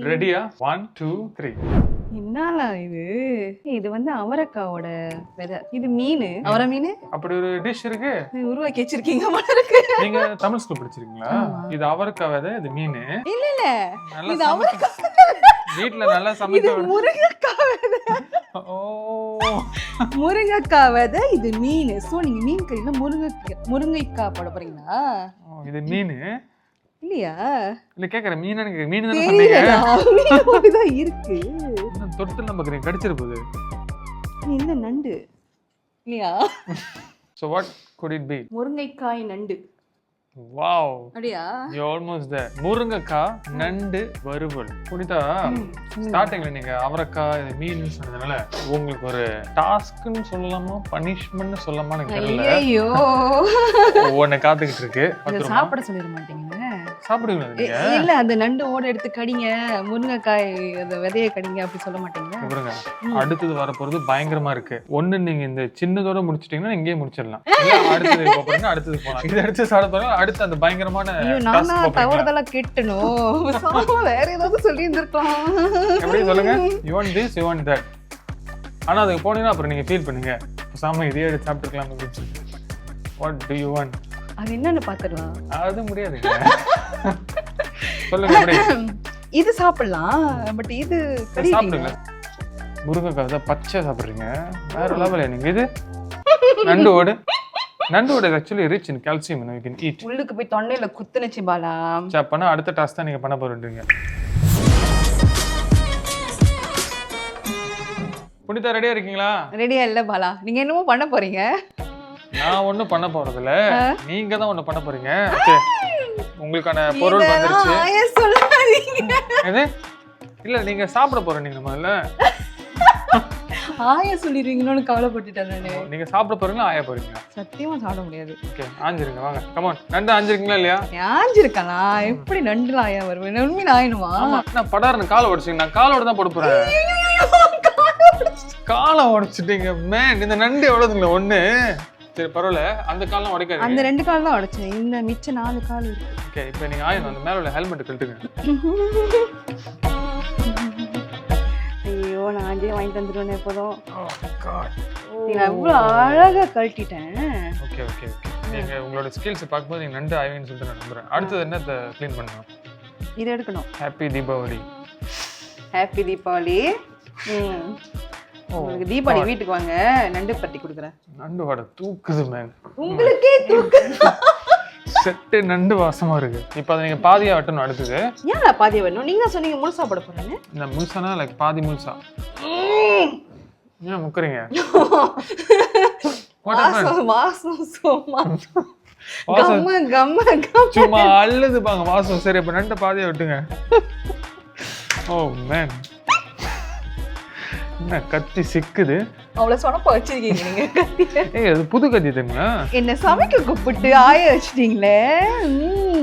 ரெடியா? 1 2 3. என்னடா இது? இது வந்து அவரைக்காவோட விதை. இது மீன். அவரை மீன். அப்படி ஒரு டிஷ் இருக்கு. உருவாக்கி வச்சிருக்கீங்க போல இருக்கு. நீங்க தமிழ் ஸ்கூல் படிச்சிருக்கீங்களா? இது அவரைக்காய் விதை, இது மீன். இல்ல இல்ல. இது அவரைக்காய். வீட்ல நல்லா சமைக்க. இது முருங்கைக்காய் விதை. ஓ. முருங்கைக்காய் விதை, இது மீன். சோ நீங்க மீன் கறியில முருங்கைக்காய் போட போறீங்களா? இது மீன். இல்லையா? இல்ல கேக்குறேன், மீன் தான சொன்னீங்க. மீன் இருக்கு. தொட்டு நம்ம கடிச்சிர போகுது. இந்த நண்டு இல்லையா? So what could it be? முருங்கைக்காய் நண்டு. Wow. அப்படியா? You almost there. முருங்கைக்காய் நண்டு வறுவல். புனிதா, ஸ்டார்டிங்ல நீங்க அவரைக்காய் மீன் சொன்னதுனால உங்களுக்கு ஒரு டாஸ்க்னு சொல்லலாமா பனிஷ்மென்ட்னு சொல்லலாமா எனக்கு தெரியல. ஐயோ. ஒண்ணு காத்துக்கிட்டு இருக்கு. அத சாப்பிட சொல்லிர மாட்டீங்க. சாப்பிடுவீங்களா நீங்க? இல்ல அந்த நண்டு ஓட எடுத்து கடிங்க, முருங்கைக்காய் அந்த விதைய கடிங்க அப்படி சொல்ல மாட்டீங்க. பாருங்க, அடுத்து வர போறது பயங்கரமா இருக்கு. ஒண்ணு நீங்க இந்த சின்னதோட முடிச்சிட்டீங்கன்னா இங்கேயே முடிச்சிடலாம். இல்ல அடுத்து போறீங்க, அடுத்து போலாம். இது அடுத்து சாப்பிட போறோம், அடுத்து அந்த பயங்கரமான நான் தவறுதெல்லாம் கேட்டணும். வேற ஏதாவது சொல்லி இருந்திருக்கலாம். எப்படி சொல்லுங்க? You want this, you want that. ஆனா அதுக்கு போனீங்கன்னா அப்புறம் நீங்க ஃபீல் பண்ணுங்க, சாம இதே எடுத்து சாப்பிட்டுக்கலாம் அப்படின்னு சொல்லி. What do you want? அது என்னன்னு பாத்துடலாம். அது முடியாதுங்க. சொல்லுங்க எப்படி? இது சாப்பிடலாம், பட் இது சாப்பிடுங்க. முருங்கைக்காய் பச்சை சாப்பிடுறீங்க, வேற லெவல். நீங்க இது நண்டோடு is actually rich in calcium, you can eat. உள்ளுக்கு போய் தொண்டையில குத்துனச்சு பாலா. பண்ணா அடுத்த டாஸ்க் தான் நீங்க பண்ண போறீங்க. புனிதா ரெடியா இருக்கீங்களா? ரெடியா இல்ல பாலா, நீங்க என்னமோ பண்ண போறீங்க. நான் ஒண்ணும் பண்ண போறது இல்ல, நீங்க தான் ஒண்ணு பண்ண போறீங்க. ஓகே, உங்களுக்கான பொருள் வந்துருச்சு. எது? இல்ல நீங்க சாப்பிட போறீங்க முதல்ல. ஆயா சொல்லிடுவீங்களோன்னு கவலைப்பட்டுட்டேன் நானு. நீங்க சாப்பிட போறீங்களா ஆயா போறீங்களா? சத்தியமா சாப்பிட முடியாது. ஓகே, ஆஞ்சிருங்க வாங்க. Come on. நண்டு ஆஞ்சிருக்கீங்களா இல்லையா? ஆஞ்சிருக்கலாம். எப்படி நண்டுல ஆயா வருவேன்? உண்மையில ஆயணுமா? ஆமா, நான் படார்னு காலை உடைச்சிங்க. நான் காலோட தான் போட போறேன். காலை உடைச்சிட்டீங்க மேன். இந்த நண்டு எவ்வளவுங்களா? ஒண்ணு. சரி பரவாயில்ல, அந்த கால்லாம் உடைக்காதீங்க. அந்த 2 கால் தான் உடைச்சேன், இந்த மிச்ச 4 கால் இருக்கு. ஓகே, இப்போ நீங்க ஆயணும். அந்த மேல உள்ள ஹெல்மெட் கழட்டுங்க. ஐயோ, நான் அங்கேயே வாங்கி தந்துடுவேன் எப்போதும். ஓ காட், நான் அவ்வளோ அழகா கழட்டிட்டேன். Okay okay okay. நீங்க உங்களோட ஸ்கில்ஸ் பார்க்கும்போது நீங்க நண்டு ஆய்வுன்னு சொல்லிட்டு நான் நம்புறேன். அடுத்தது என்னத்தை க்ளீன் பண்ணணும்? இது எடுக்கணும். ஹாப்பி தீபாவளி. ஹாப்பி தீபாவளி. உங்களுக்கு தீபாவளி வீட்டுக்கு வாங்க, நண்டு பட்டி கொடுக்குறேன். நண்டு வாடை தூக்குது மேன். உங்களுக்கே தூக்குது. செட்டு நண்டு வாசமா இருக்கு. இப்போ அதை நீங்க பாதியா வெட்டணும். அடுத்தது ஏன் பாதியா வெட்டணும்? நீங்க சொன்னீங்க முழுசா போட போறேன்னு. இந்த முழுசானா லைக் பாதி முழுசா. ஏன் முக்கறீங்க? வாசம் சும்மா கம்ம சும்மா அள்ளுது பாங்க வாசம். சரி, அப்ப நண்டு பாதியா வெட்டுங்க. ஓ மேன், என்ன கத்தி சிக்குது. அவ்வளவு சொனப்பா வச்சிருக்கீங்க நீங்க கத்தி. ஏய், அது புது கத்தி தெரியுமா? என்ன சமைக்க கூப்பிட்டு ஆய வச்சிட்டீங்களே.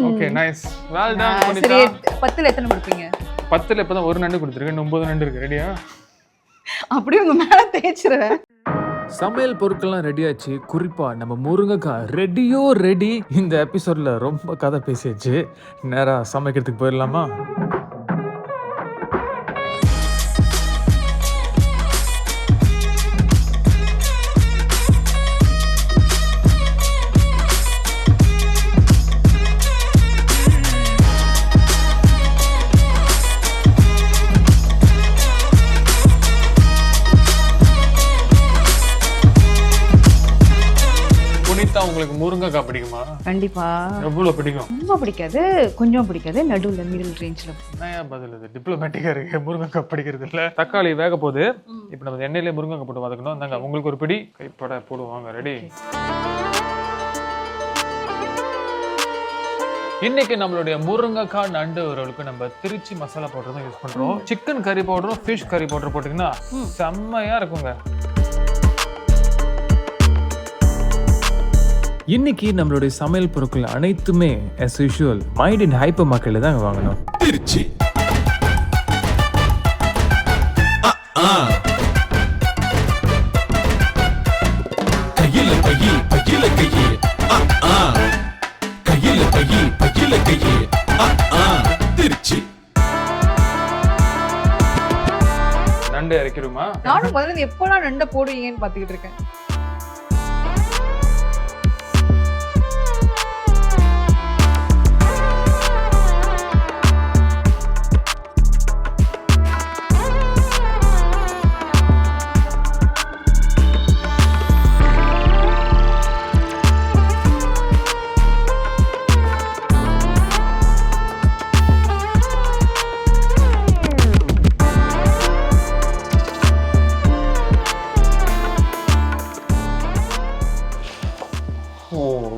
Okay, nice, well done Punitha. சரி, 10ல எத்தனை கொடுப்பீங்க? 10ல இப்பதான் ஒரு நண்டு கொடுத்துருக்கேன், 9 நண்டு இருக்கு. ரெடியா? அப்படியே உங்க மேல தேய்ச்சிருவேன். சமையல் பொருட்கள்லாம் ரெடியாச்சு. குறிப்பா நம்ம முருங்கைக்காய் ரெடியோ ரெடி. இந்த எபிசோட்ல ரொம்ப கதை பேசியாச்சு. நேரா சமைக்கிறதுக்கு போயிடலாமா? உங்களுக்கு முருங்கைக்காய் பிடிக்குமா? கண்டிப்பா. எவ்வளவு பிடிக்கும்? ரொம்ப பிடிக்காது, கொஞ்சம் பிடிக்காது, நடுவுல மிடில் ரேஞ்ச்ல. என்னையா பதில் இது? டிப்ளமேட்டிக்கா இருக்கு. முருங்கைக்காய் பிடிக்கிறது இல்ல. தக்காளி வேக போகுது. இப்போ நம்ம எண்ணெயிலே முருங்கைக்காய் போட்டு வதக்கணும். இந்தாங்க உங்களுக்கு ஒரு பிடி கைப்பட போடுவாங்க. ரெடி? இன்னைக்கு நம்மளுடைய முருங்கைக்காய் நண்டு வறுவலுக்கு நம்ம திருச்சி மசாலா பவுடர் தான் யூஸ் பண்றோம். சிக்கன் கறி பவுடரும் ஃபிஷ் கறி பவுடர் போட்டீங்கன்னா செம்மையா இருக்குங்க. இன்னைக்கு நம்மளுடைய சமையல் பொருட்கள் அனைத்துமே as usual மைடின் ஹைப்பர் மார்க்கெட்ல தான் வாங்கணும். திருச்சி கையில திருச்சி நண்டு இறக்கிடுமா? நானும் முதல்ல எப்போலாம் நண்டை போடுவீங்கன்னு பார்த்துக்கிட்டு இருக்கேன்.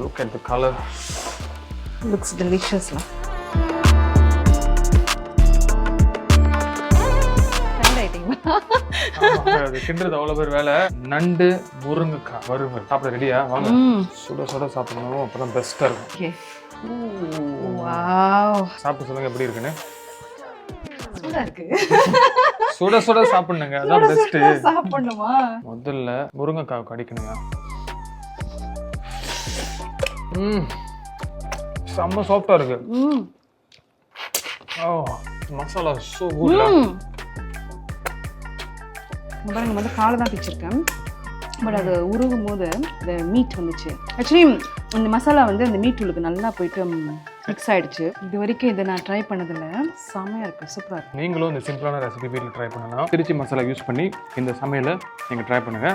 Look at the color. Looks delicious. அது கிண்டுறது அவ்வளோ பேர் வேலை. நண்டு முருங்கைக்காய் வறுவல் சாப்பிட ரெடியா? வாங்க சுட சுட சாப்பிடணும், அப்பதான் பெஸ்டா இருக்கும். சாப்பிட்டு சொல்லுங்க எப்படி இருக்குன்னு. சுட சுட சாப்பிடுங்க, அதான் பெஸ்ட். சாப்பிடணுமா? முதல்ல முருங்கைக்காய் கடிக்கணுங்க. செம்ம சாஃப்டா இருக்கு. Masala so good. பாருங்க, வந்து காலை தான் பிச்சிருக்கேன். பட் அது உருகும் போது இந்த மீட் வந்துச்சு. ஆக்சுவலி இந்த மசாலா வந்து அந்த மீட் உள்ளுக்கு நல்லா போயிட்டு மிக்ஸ் ஆயிடுச்சு. இது வரைக்கும் இதை நான் ட்ரை பண்ணதில்ல. செமையா இருக்கு, சூப்பரா இருக்கு. நீங்களும் இந்த சிம்பிளான ரெசிபி வீட்டில் ட்ரை பண்ணலாம். திருச்சி மசாலா யூஸ் பண்ணி இந்த சமையலை நீங்க ட்ரை பண்ணுங்க.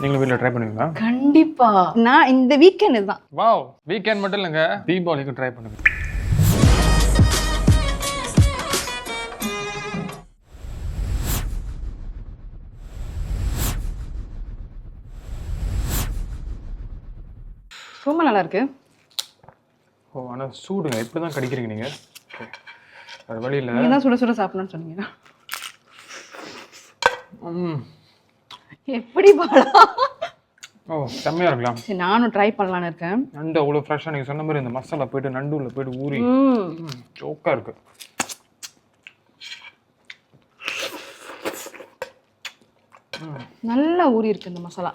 நீங்களும் வீட்டில் ட்ரை பண்ணுவீங்களா? கண்டிப்பா. நான் இந்த வீக்கெண்ட் தான். வாவ், வீக்கெண்ட் மட்டும் இல்லைங்க, தீபாவளிக்கு ட்ரை பண்ணுங்க. ரொம்ப நல்லா இருக்கு. ஆனால் சூடுங்க, இப்படி தான் கடிக்கிறீங்க நீங்க. அது வழியில் நீங்க தான் சுட சுட சாப்பிடணும்னு சொன்னீங்க. எப்படி பாலா? செம்மையா இருக்கலாம். சரி, நானும் ட்ரை பண்ணலான்னு இருக்கேன். நண்டு அவ்வளோ ஃப்ரெஷ்ஷாக நீங்கள் சொன்ன மாதிரி இந்த மசாலா போயிட்டு நண்டு உள்ள போயிட்டு ஊறி சோக்கா இருக்கு. நல்லா ஊறி இருக்கு இந்த மசாலா.